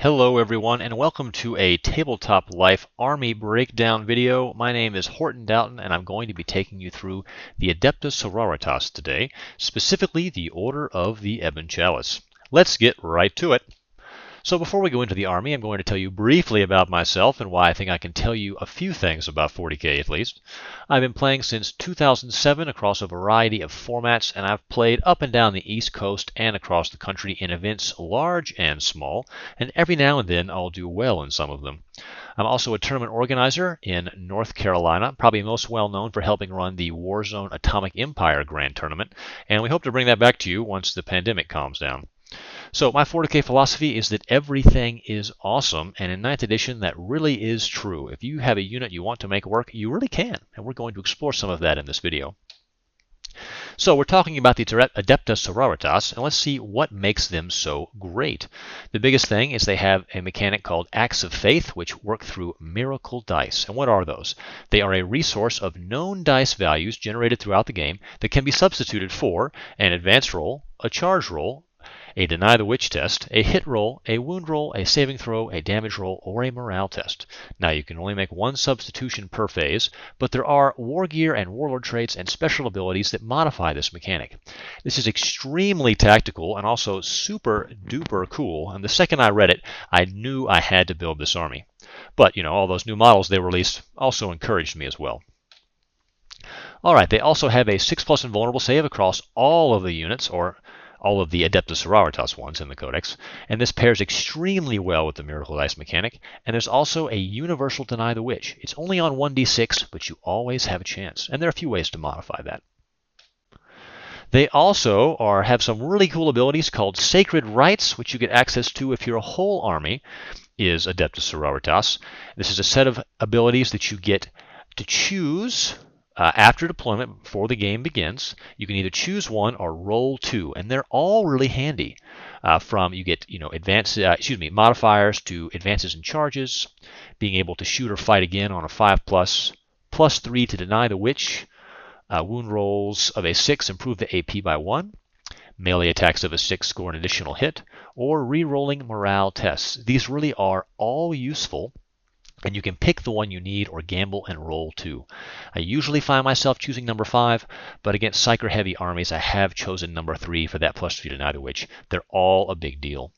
Hello everyone and welcome to a Tabletop Life Army Breakdown video. My name is Horton Doughton and I'm going to be taking you through the Adepta Sororitas today, specifically the Order of the Ebon Chalice. Let's get right to it. So before we go into the army, I'm going to tell you briefly about myself and why I think I can tell you a few things about 40k at least. I've been playing since 2007 across a variety of formats, and I've played up and down the East Coast and across the country in events large and small, and every now and then I'll do well in some of them. I'm also a tournament organizer in North Carolina, probably most well known for helping run the Warzone Atomic Empire Grand Tournament, and we hope to bring that back to you once the pandemic calms down. So my 40k philosophy is that everything is awesome, and in 9th edition that really is true. If you have a unit you want to make work, you really can, and we're going to explore some of that in this video. So we're talking about the Adepta Sororitas, and let's see what makes them so great. The biggest thing is they have a mechanic called Acts of Faith, which work through miracle dice. And what are those? They are a resource of known dice values generated throughout the game that can be substituted for an advance roll, a charge roll, a Deny the Witch test, a hit roll, a wound roll, a saving throw, a damage roll, or a morale test. Now you can only make one substitution per phase, but there are war gear and warlord traits and special abilities that modify this mechanic. This is extremely tactical and also super duper cool, and the second I read it, I knew I had to build this army. But, all those new models they released also encouraged me as well. Alright, they also have a 6+ invulnerable save across all of the units, or all of the Adepta Sororitas ones in the Codex, and this pairs extremely well with the Miracle Dice mechanic, and there's also a universal Deny the Witch. It's only on 1d6, but you always have a chance, and there are a few ways to modify that. They also have some really cool abilities called Sacred Rites, which you get access to if your whole army is Adepta Sororitas. This is a set of abilities that you get to choose after deployment, before the game begins. You can either choose one or roll two, and they're all really handy. You get modifiers to advances and charges, being able to shoot or fight again on a 5+, +3 to Deny the Witch, wound rolls of a 6 improve the AP by 1, melee attacks of a 6 score an additional hit, or re-rolling morale tests. These really are all useful, and you can pick the one you need or gamble and roll 2. I usually find myself choosing number 5, but against psyker-heavy armies I have chosen number 3 for that +3 to Deny the Witch. They're all a big deal.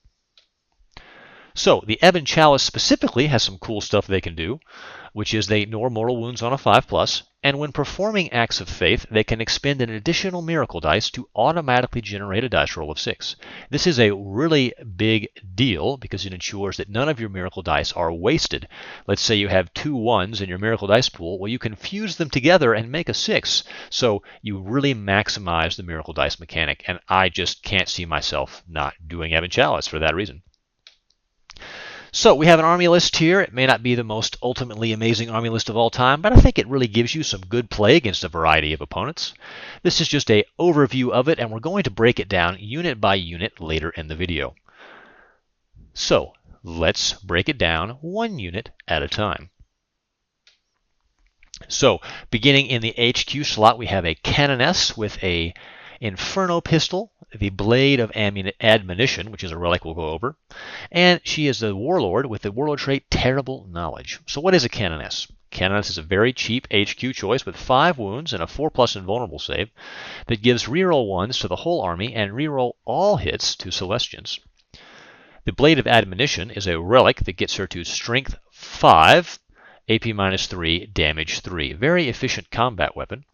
So the Ebon Chalice specifically has some cool stuff they can do, which is they ignore mortal wounds on a 5+, and when performing Acts of Faith, they can expend an additional miracle dice to automatically generate a dice roll of 6. This is a really big deal because it ensures that none of your miracle dice are wasted. Let's say you have 2 1s in your miracle dice pool. Well, you can fuse them together and make a 6. So you really maximize the miracle dice mechanic, and I just can't see myself not doing Ebon Chalice for that reason. So we have an army list here. It may not be the most ultimately amazing army list of all time, but I think it really gives you some good play against a variety of opponents. This is just an overview of it, and we're going to break it down unit by unit later in the video. So let's break it down one unit at a time. So beginning in the HQ slot, we have a Canon S with a Inferno pistol, the Blade of Admonition, which is a relic we'll go over, and she is the Warlord with the Warlord trait Terrible Knowledge. So what is a Canon S? Canon S is a very cheap HQ choice with 5 wounds and a 4+ invulnerable save that gives reroll 1s to the whole army and reroll all hits to Celestians. The Blade of Admonition is a relic that gets her to Strength 5, AP -3, Damage 3. Very efficient combat weapon.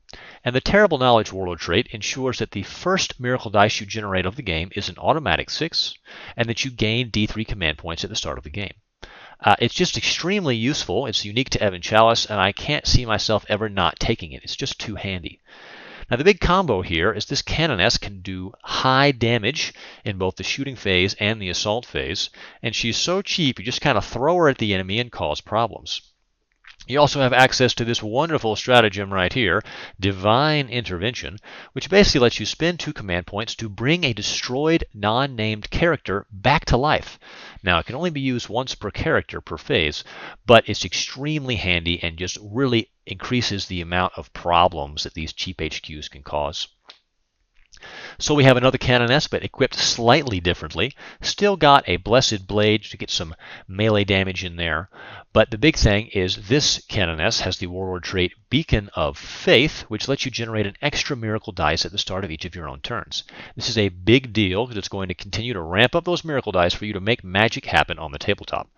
And the Terrible Knowledge Warlord trait ensures that the first miracle dice you generate of the game is an automatic 6, and that you gain D3 command points at the start of the game. It's just extremely useful. It's unique to Ebon Chalice, and I can't see myself ever not taking it. It's just too handy. Now the big combo here is this Canoness can do high damage in both the shooting phase and the assault phase, and she's so cheap you just kind of throw her at the enemy and cause problems. You also have access to this wonderful stratagem right here, Divine Intervention, which basically lets you spend 2 command points to bring a destroyed, non-named character back to life. Now, it can only be used once per character per phase, but it's extremely handy and just really increases the amount of problems that these cheap HQs can cause. So we have another Canoness, but equipped slightly differently. Still got a Blessed Blade to get some melee damage in there. But the big thing is this Canoness has the Warlord trait Beacon of Faith, which lets you generate an extra miracle dice at the start of each of your own turns. This is a big deal because it's going to continue to ramp up those miracle dice for you to make magic happen on the tabletop.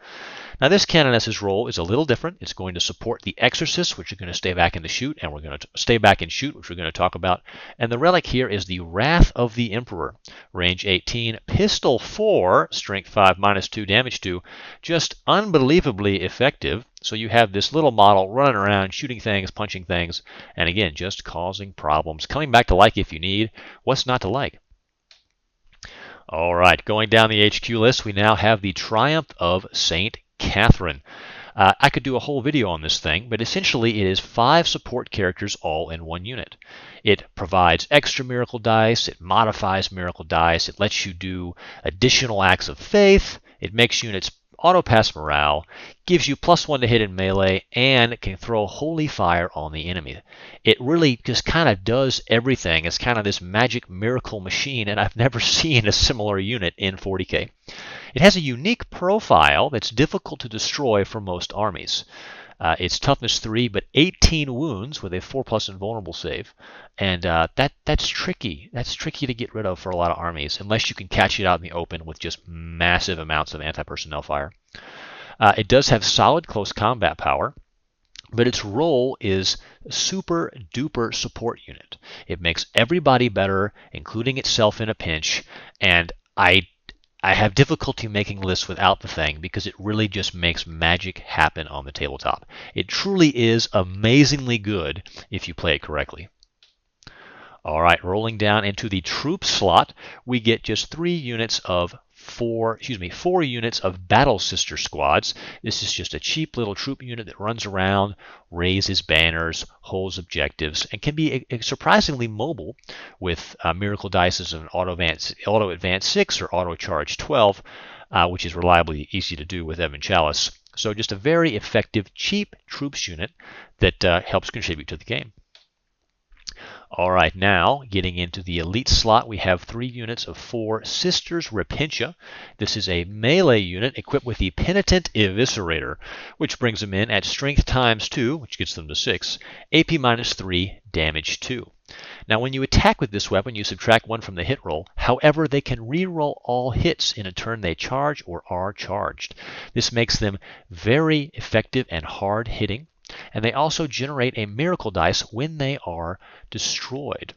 Now this Canoness's role is a little different. It's going to support the Exorcists, which are going to stay back in the shoot, and we're going to stay back and shoot, which we're going to talk about. And the relic here is the Wrath of the Emperor. Range 18, pistol 4, strength 5, -2, damage 2. Just unbelievably effective. So you have this little model running around, shooting things, punching things, and again, just causing problems. Coming back to like if you need. What's not to like? All right, going down the HQ list, we now have the Triumph of St. Catherine. I could do a whole video on this thing, but essentially it is 5 support characters all in one unit. It provides extra miracle dice, it modifies miracle dice, it lets you do additional acts of faith, it makes units auto-pass morale, gives you +1 to hit in melee, and can throw holy fire on the enemy. It really just kind of does everything. It's kind of this magic miracle machine, and I've never seen a similar unit in 40k. It has a unique profile that's difficult to destroy for most armies. It's toughness 3, but 18 wounds with a 4+ invulnerable save, and that's tricky. That's tricky to get rid of for a lot of armies, unless you can catch it out in the open with just massive amounts of anti-personnel fire. It does have solid close combat power, but its role is super duper support unit. It makes everybody better, including itself in a pinch, and I have difficulty making lists without the thing because it really just makes magic happen on the tabletop. It truly is amazingly good if you play it correctly. All right, rolling down into the troop slot, we get just 4 units of Battle Sister squads. This is just a cheap little troop unit that runs around, raises banners, holds objectives, and can be surprisingly mobile with miracle dice as an auto advance 6 or auto charge 12, which is reliably easy to do with Ebon Chalice. So just a very effective, cheap troops unit that helps contribute to the game. All right, now getting into the elite slot, we have 3 units of 4 Sisters Repentia. This is a melee unit equipped with the Penitent Eviscerator, which brings them in at strength ×2, which gets them to 6, AP -3, damage 2. Now when you attack with this weapon, you subtract 1 from the hit roll. However, they can re-roll all hits in a turn they charge or are charged. This makes them very effective and hard-hitting. And they also generate a miracle dice when they are destroyed.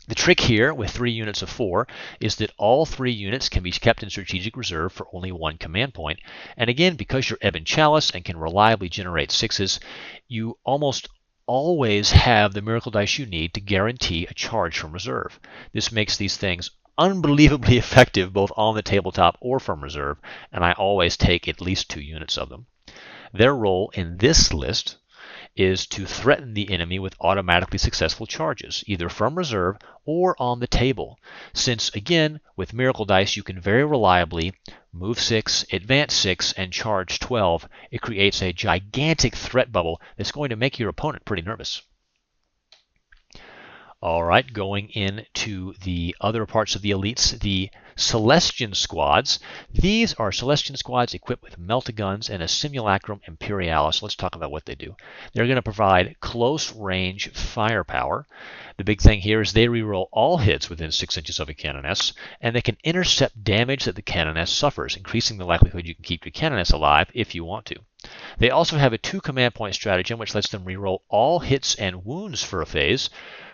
The trick here with 3 units of 4 is that all 3 units can be kept in strategic reserve for only 1 command point. And again, because you're Ebon Chalice and can reliably generate 6s, you almost always have the miracle dice you need to guarantee a charge from reserve. This makes these things unbelievably effective both on the tabletop or from reserve, and I always take at least 2 units of them. Their role in this list is to threaten the enemy with automatically successful charges, either from reserve or on the table. Since, again, with Miracle Dice, you can very reliably move 6, advance 6, and charge 12. It creates a gigantic threat bubble that's going to make your opponent pretty nervous. All right, going into the other parts of the elites, the Celestian squads. These are Celestian squads equipped with melta guns and a Simulacrum Imperialis. Let's talk about what they do. They're going to provide close range firepower. The big thing here is they reroll all hits within 6 inches of a Canoness, and they can intercept damage that the Canoness suffers, increasing the likelihood you can keep your Canoness alive if you want to. They also have a 2 command point stratagem, which lets them reroll all hits and wounds for a phase,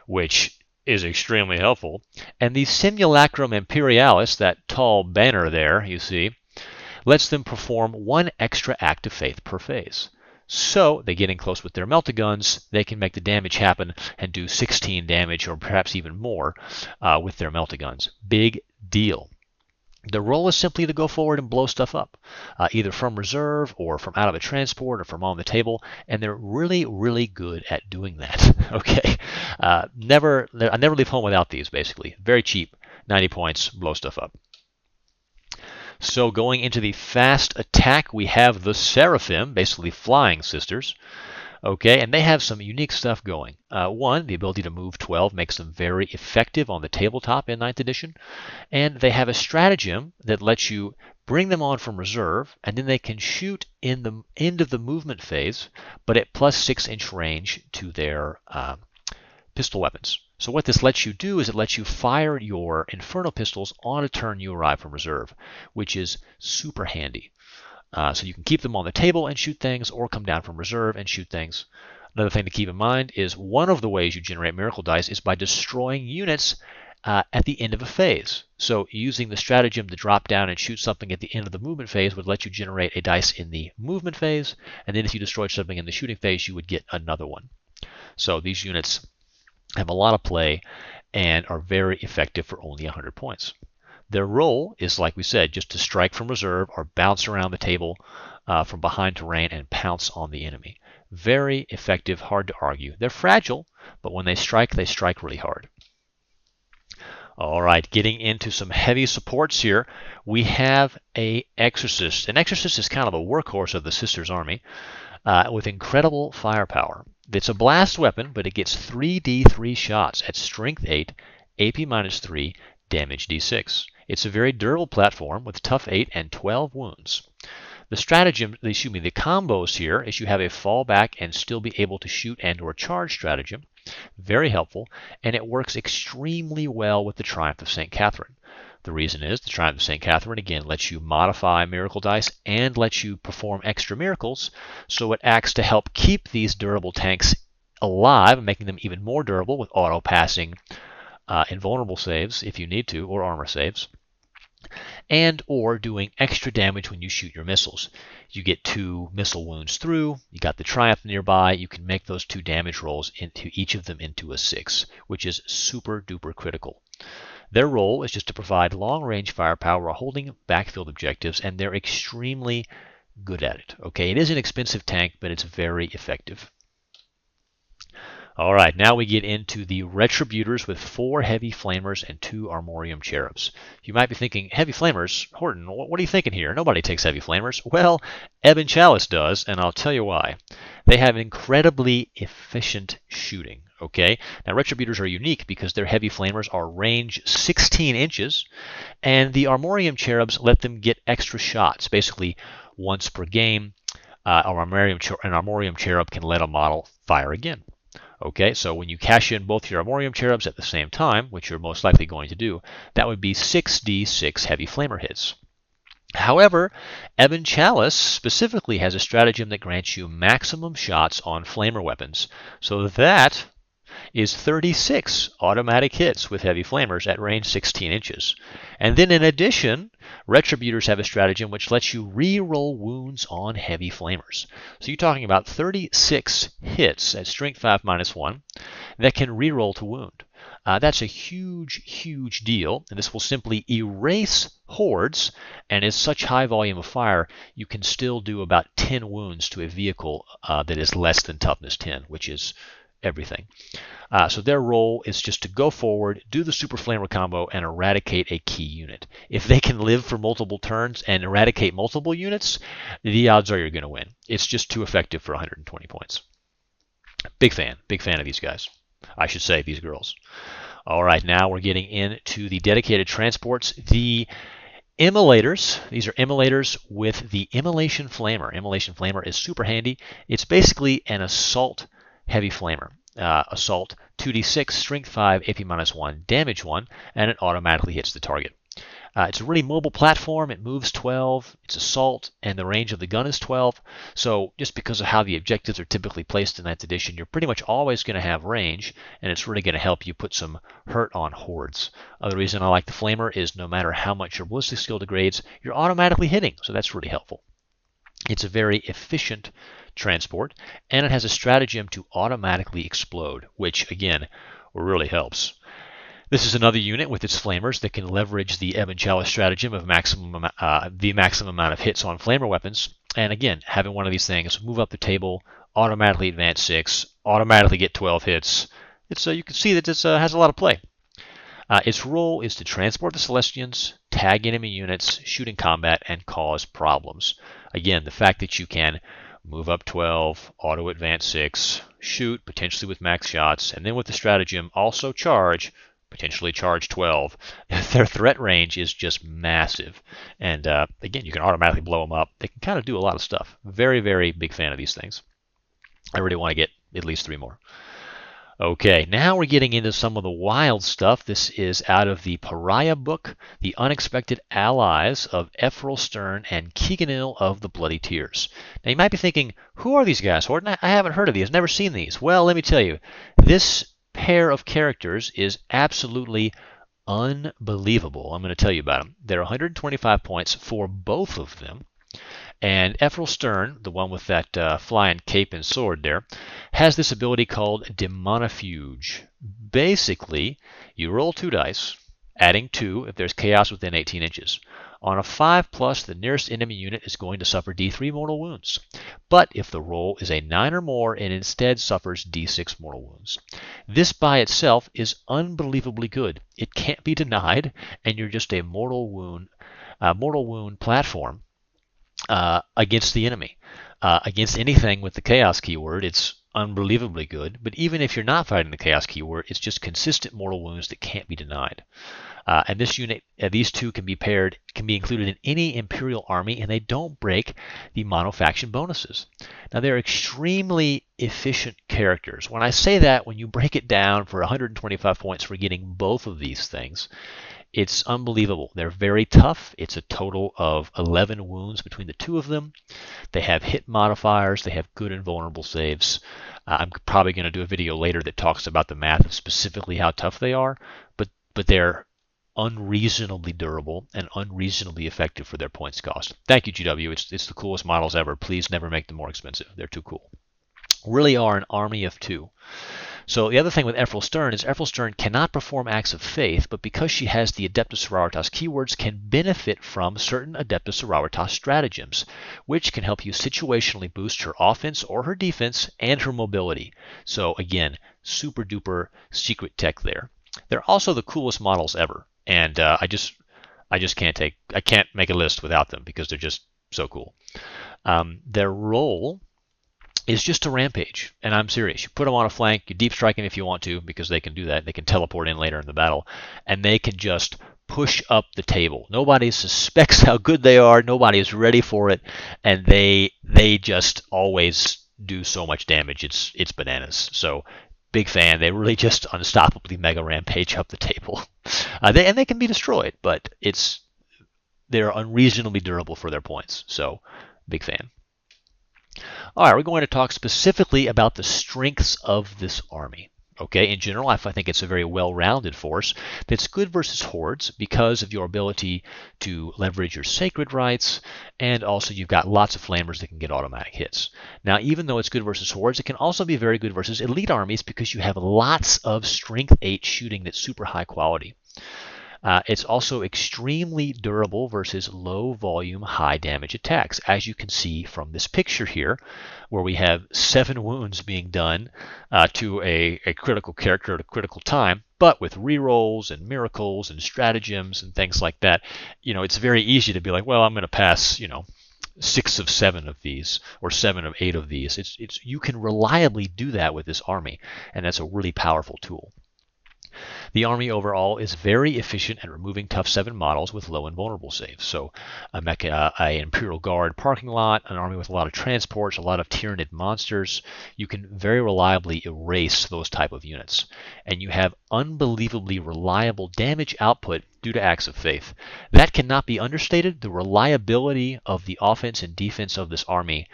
which is extremely helpful. And the Simulacrum Imperialis, that tall banner there, you see, lets them perform 1 extra act of faith per phase. So they get in close with their melta guns, they can make the damage happen and do 16 damage or perhaps even more with their melta guns. Big deal. The role is simply to go forward and blow stuff up, either from reserve or from out of a transport or from on the table, and they're really, really good at doing that. Okay, I never leave home without these, basically. Very cheap, 90 points, blow stuff up. So going into the fast attack, we have the Seraphim, basically flying sisters. Okay, and they have some unique stuff going. One, the ability to move 12 makes them very effective on the tabletop in 9th edition. And they have a stratagem that lets you bring them on from reserve, and then they can shoot in the end of the movement phase, but at plus 6-inch range to their pistol weapons. So what this lets you do is it lets you fire your Inferno pistols on a turn you arrive from reserve, which is super handy. So you can keep them on the table and shoot things, or come down from reserve and shoot things. Another thing to keep in mind is one of the ways you generate miracle dice is by destroying units at the end of a phase. So using the stratagem to drop down and shoot something at the end of the movement phase would let you generate a dice in the movement phase, and then if you destroyed something in the shooting phase, you would get another one. So these units have a lot of play and are very effective for only 100 points. Their role is, like we said, just to strike from reserve or bounce around the table from behind terrain and pounce on the enemy. Very effective, hard to argue. They're fragile, but when they strike really hard. All right, getting into some heavy supports here, we have a Exorcist. An Exorcist is kind of a workhorse of the Sisters Army with incredible firepower. It's a blast weapon, but it gets 3d3 shots at strength 8, AP -3, damage d6. It's a very durable platform with tough 8 and 12 wounds. The the combos here is you have a fallback and still be able to shoot and or charge stratagem. Very helpful, and it works extremely well with the Triumph of St. Catherine. The reason is the Triumph of St. Catherine, again, lets you modify miracle dice and lets you perform extra miracles, so it acts to help keep these durable tanks alive, making them even more durable with auto-passing invulnerable saves if you need to, or armor saves, and or doing extra damage when you shoot your missiles. You get 2 missile wounds through, you got the Triumph nearby, you can make those 2 damage rolls into each of them into a 6, which is super duper critical. Their role is just to provide long-range firepower while holding backfield objectives, and they're extremely good at it. Okay, it is an expensive tank, but it's very effective. All right, now we get into the Retributers with 4 Heavy Flamers and 2 Armorium Cherubs. You might be thinking, Heavy Flamers? Horton, what are you thinking here? Nobody takes Heavy Flamers. Well, Ebon Chalice does, and I'll tell you why. They have incredibly efficient shooting. Okay, now Retributers are unique because their Heavy Flamers are range 16 inches, and the Armorium Cherubs let them get extra shots, basically once per game. An Armorium Cherub can let a model fire again. Okay, so when you cash in both your Armorium Cherubs at the same time, which you're most likely going to do, that would be 6d6 Heavy Flamer hits. However, Ebon Chalice specifically has a stratagem that grants you maximum shots on Flamer weapons, so that is 36 automatic hits with Heavy Flamers at range 16 inches. And then in addition, Retributers have a stratagem which lets you re-roll wounds on Heavy Flamers. So you're talking about 36 hits at strength 5 -1 that can re-roll to wound. That's a huge, huge deal, and this will simply erase hordes, and is such high volume of fire, you can still do about 10 wounds to a vehicle that is less than toughness 10, which is everything. So their role is just to go forward, do the Super Flamer combo, and eradicate a key unit. If they can live for multiple turns and eradicate multiple units, the odds are you're going to win. It's just too effective for 120 points. Big fan of these guys. I should say these girls. All right, now we're getting into the dedicated transports. The Immolators, these are Emulators with the Immolation Flamer. Immolation Flamer is super handy. It's basically an assault Heavy Flamer. Assault 2d6, strength 5, AP -1, damage 1, and it automatically hits the target. It's a really mobile platform. It moves 12, it's assault, and the range of the gun is 12. So just because of how the objectives are typically placed in 9th edition, you're pretty much always going to have range, and it's really going to help you put some hurt on hordes. Other reason I like the Flamer is no matter how much your ballistic skill degrades, you're automatically hitting, so that's really helpful. It's a very efficient transport, and it has a stratagem to automatically explode, which again really helps. This is another unit with its flamers that can leverage the Ebon Chalice stratagem of the maximum amount of hits on flamer weapons. And again, having one of these things move up the table, automatically advance 6, automatically get 12 hits. You can see that this has a lot of play. Its role is to transport the Celestians, tag enemy units, shoot in combat, and cause problems. Again, the fact that you can move up 12, auto advance 6, shoot, potentially with max shots, and then with the stratagem, also charge, potentially charge 12. Their threat range is just massive. And again, you can automatically blow them up. They can kind of do a lot of stuff. Very, very big fan of these things. I really want to get at least 3 more. Okay, now we're getting into some of the wild stuff. This is out of the Pariah book, The Unexpected Allies of Ephrael Stern and Kyganil of the Bloody Tears. Now you might be thinking, who are these guys, Horton? I haven't heard of these, never seen these. Well, let me tell you, this pair of characters is absolutely unbelievable. I'm going to tell you about them. They're 125 points for both of them. And Ephrael Stern, the one with that flying cape and sword there, has this ability called Demonifuge. Basically, you roll 2 dice, adding 2 if there's chaos within 18 inches. On a 5+, the nearest enemy unit is going to suffer D3 mortal wounds. But if the roll is a 9 or more, it instead suffers D6 mortal wounds. This by itself is unbelievably good. It can't be denied, and you're just a mortal wound platform against the enemy. Against anything with the chaos keyword, it's unbelievably good. But even if you're not fighting the chaos keyword, it's just consistent mortal wounds that can't be denied. And this unit, these two can be included in any Imperial army, and they don't break the monofaction bonuses. Now, they're extremely efficient characters. When I say that, when you break it down for 125 points for getting both of these things, it's unbelievable. They're very tough. It's a total of 11 wounds between the two of them. They have hit modifiers. They have good and vulnerable saves. I'm probably going to do a video later that talks about the math of specifically how tough they are, but they're unreasonably durable and unreasonably effective for their points cost. Thank you, GW. It's the coolest models ever. Please never make them more expensive. They're too cool. Really are an army of 2. So the other thing with Ephrael Stern is Ephrael Stern cannot perform acts of faith, but because she has the Adepta Sororitas keywords, can benefit from certain Adepta Sororitas stratagems, which can help you situationally boost her offense or her defense and her mobility. So again, super duper secret tech there. They're also the coolest models ever, and I just can't make a list without them because they're just so cool. Their role is just to rampage, and I'm serious. You put them on a flank, you deep strike them if you want to, because they can do that. They can teleport in later in the battle, and they can just push up the table. Nobody suspects how good they are. Nobody is ready for it, and they just always do so much damage. It's bananas. So big fan. They really just unstoppably mega rampage up the table. They can be destroyed, but they're unreasonably durable for their points. So big fan. All right, we're going to talk specifically about the strengths of this army. Okay, in general, I think it's a very well-rounded force that's good versus hordes because of your ability to leverage your sacred rights, and also you've got lots of flamers that can get automatic hits. Now, even though it's good versus hordes, it can also be very good versus elite armies because you have lots of strength 8 shooting that's super high quality. It's also extremely durable versus low volume, high damage attacks, as you can see from this picture here, where we have 7 wounds being done to a critical character at a critical time, but with rerolls and miracles and stratagems and things like that, it's very easy to be like, well, I'm going to pass, 6 of 7 of these or 7 of 8 of these. You can reliably do that with this army, and that's a really powerful tool. The army overall is very efficient at removing tough 7 models with low and vulnerable saves. So an Imperial Guard parking lot, an army with a lot of transports, a lot of Tyrannid monsters, you can very reliably erase those type of units. And you have unbelievably reliable damage output due to acts of faith. That cannot be understated. The reliability of the offense and defense of this army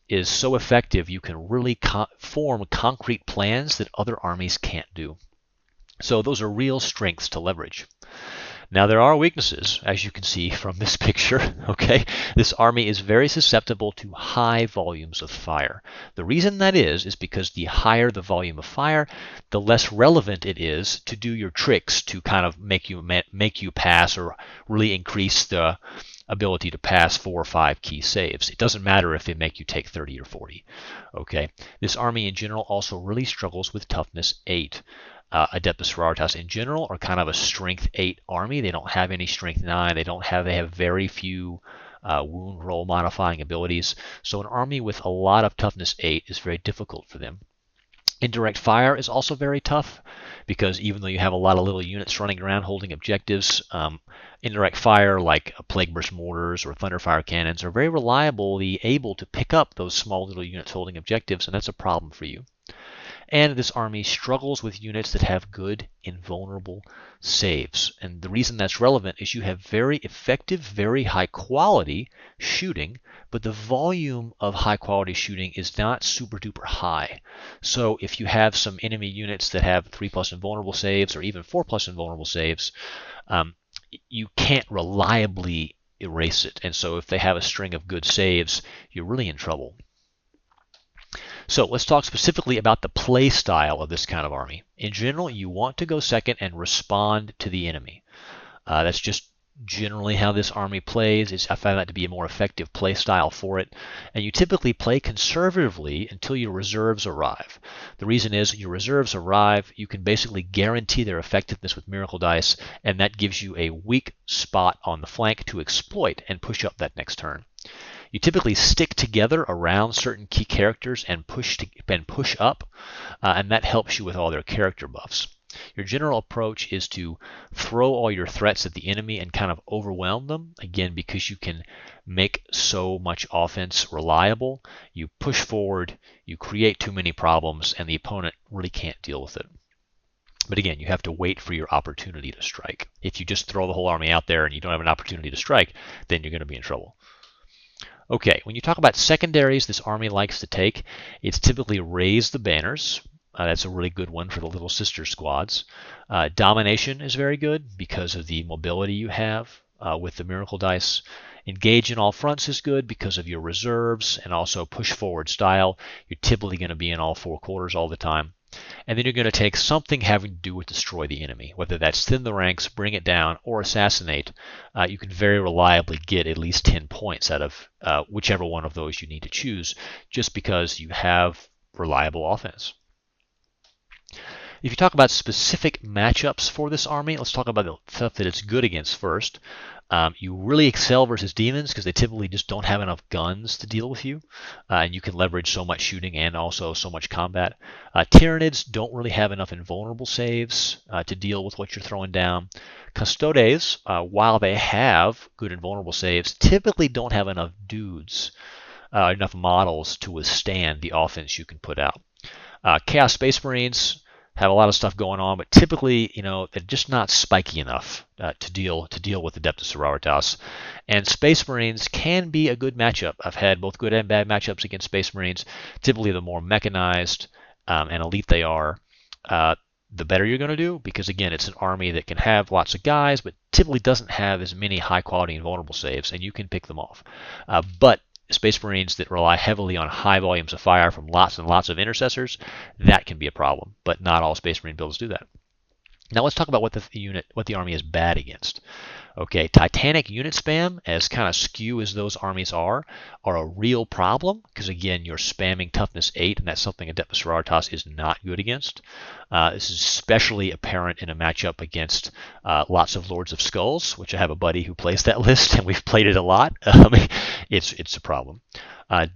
is so effective you can really form concrete plans that other armies can't do. So those are real strengths to leverage. Now there are weaknesses, as you can see from this picture. Okay, this army is very susceptible to high volumes of fire. The reason that is because the higher the volume of fire, the less relevant it is to do your tricks to kind of make you pass or really increase the ability to pass 4 or 5 key saves. It doesn't matter if they make you take 30 or 40. Okay, this army in general also really struggles with toughness 8. Adepta Sororitas in general are kind of a strength 8 army. They don't have any strength 9. They have very few wound roll modifying abilities. So an army with a lot of toughness 8 is very difficult for them. Indirect fire is also very tough because even though you have a lot of little units running around holding objectives, indirect fire like plague burst mortars or thunderfire cannons are very reliably able to pick up those small little units holding objectives, and that's a problem for you. And this army struggles with units that have good invulnerable saves. And the reason that's relevant is you have very effective, very high quality shooting, but the volume of high quality shooting is not super duper high. So if you have some enemy units that have 3+ invulnerable saves or even 4+ invulnerable saves, you can't reliably erase it. And so if they have a string of good saves, you're really in trouble. So let's talk specifically about the play style of this kind of army. In general, you want to go second and respond to the enemy. That's just generally how this army plays. I find that to be a more effective play style for it. And you typically play conservatively until your reserves arrive. The reason is your reserves arrive, you can basically guarantee their effectiveness with miracle dice, and that gives you a weak spot on the flank to exploit and push up that next turn. You typically stick together around certain key characters and push up, and that helps you with all their character buffs. Your general approach is to throw all your threats at the enemy and kind of overwhelm them, again, because you can make so much offense reliable. You push forward, you create too many problems, and the opponent really can't deal with it. But again, you have to wait for your opportunity to strike. If you just throw the whole army out there and you don't have an opportunity to strike, then you're going to be in trouble. Okay, when you talk about secondaries this army likes to take, it's typically raise the banners. That's a really good one for the little sister squads. Domination is very good because of the mobility you have with the miracle dice. Engage in all fronts is good because of your reserves and also push forward style. You're typically going to be in all 4 quarters all the time. And then you're going to take something having to do with destroy the enemy, whether that's thin the ranks, bring it down, or assassinate. You can very reliably get at least 10 points out of whichever one of those you need to choose, just because you have reliable offense. If you talk about specific matchups for this army, let's talk about the stuff that it's good against first. You really excel versus demons because they typically just don't have enough guns to deal with you, and you can leverage so much shooting and also so much combat. Tyranids don't really have enough invulnerable saves to deal with what you're throwing down. Custodes, while they have good invulnerable saves, typically don't have enough dudes, enough models to withstand the offense you can put out. Chaos Space Marines have a lot of stuff going on, but typically, they're just not spiky enough to deal with Adepta Sororitas. And Space Marines can be a good matchup. I've had both good and bad matchups against Space Marines. Typically, the more mechanized and elite they are, the better you're going to do, because again, it's an army that can have lots of guys, but typically doesn't have as many high-quality and vulnerable saves, and you can pick them off. But Space Marines that rely heavily on high volumes of fire from lots and lots of intercessors, that can be a problem, but not all Space Marine builds do that. Now let's talk about what the army is bad against. Okay, Titanic unit spam, as kind of skew as those armies are a real problem, because again, you're spamming toughness 8, and that's something Adepta Sororitas is not good against. This is especially apparent in a matchup against lots of Lords of Skulls, which I have a buddy who plays that list, and we've played it a lot. It's a problem.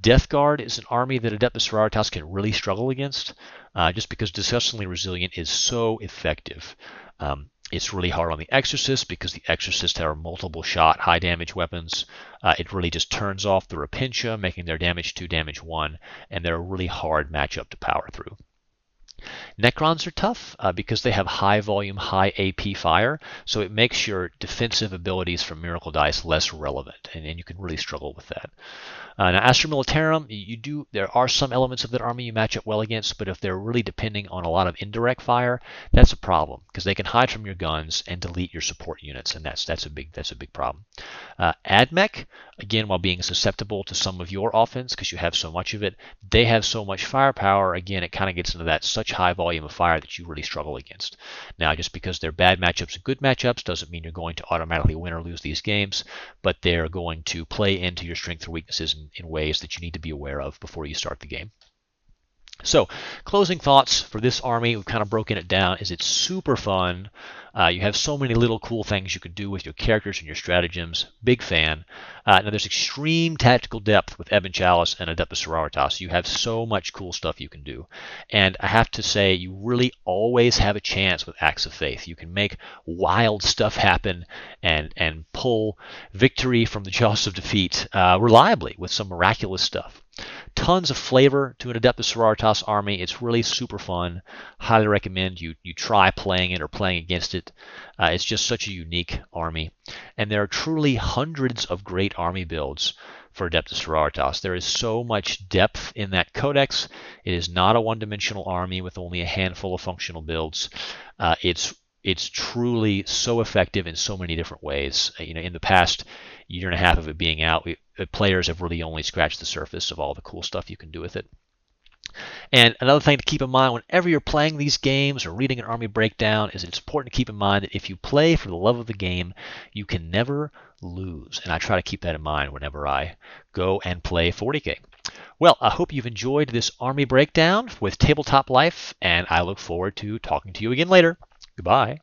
Death Guard is an army that Adepta Sororitas can really struggle against, just because Disgustingly Resilient is so effective. It's really hard on the Exorcists because the Exorcists are multiple shot, high damage weapons. It really just turns off the Repentia, making their damage 2, damage 1, and they're a really hard matchup to power through. Necrons are tough because they have high volume, high AP fire, so it makes your defensive abilities from Miracle Dice less relevant, and you can really struggle with that. Now, Astra Militarum, there are some elements of that army you match up well against, but if they're really depending on a lot of indirect fire, that's a problem because they can hide from your guns and delete your support units, and that's a big problem. Admech, again, while being susceptible to some of your offense because you have so much of it, they have so much firepower. Again, it kind of gets into that such high volume of fire that you really struggle against. Now, just because they're bad matchups and good matchups doesn't mean you're going to automatically win or lose these games, but they're going to play into your strengths or weaknesses in ways that you need to be aware of before you start the game. So, closing thoughts for this army, we've kind of broken it down, is it's super fun. You have so many little cool things you can do with your characters and your stratagems. Big fan. Now, there's extreme tactical depth with Ebon, Chalice, and Adepta Sororitas. You have so much cool stuff you can do. And I have to say, you really always have a chance with Acts of Faith. You can make wild stuff happen and pull victory from the jaws of defeat reliably with some miraculous stuff. Tons of flavor to an Adepta Sororitas army. It's really super fun. Highly recommend you try playing it or playing against it. It's just such a unique army. And there are truly hundreds of great army builds for Adepta Sororitas. There is so much depth in that codex. It is not a one-dimensional army with only a handful of functional builds. It's truly so effective in so many different ways. In the past year and a half of it being out, players have really only scratched the surface of all the cool stuff you can do with it. And another thing to keep in mind whenever you're playing these games or reading an army breakdown is it's important to keep in mind that if you play for the love of the game, you can never lose. And I try to keep that in mind whenever I go and play 40K. Well, I hope you've enjoyed this army breakdown with Tabletop Life, and I look forward to talking to you again later. Goodbye.